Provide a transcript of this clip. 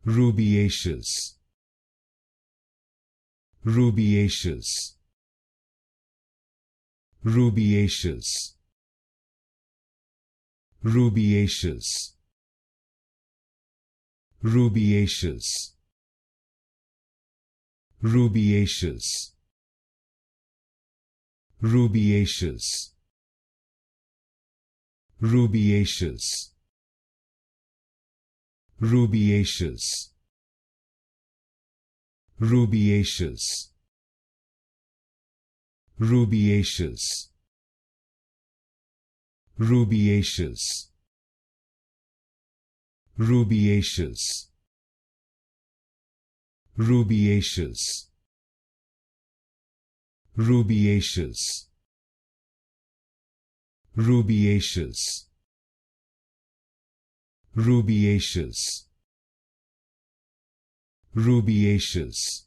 Rubiaceous, rubiaceous, rubiaceous, rubiaceous, rubiaceous, rubiaceous, rubiaceous, rubiaceous, rubiaceous, rubiaceous, rubiaceous, rubiaceous, rubiaceous, rubiaceous, rubiaceous, rubiaceous, rubiaceous, rubiaceous,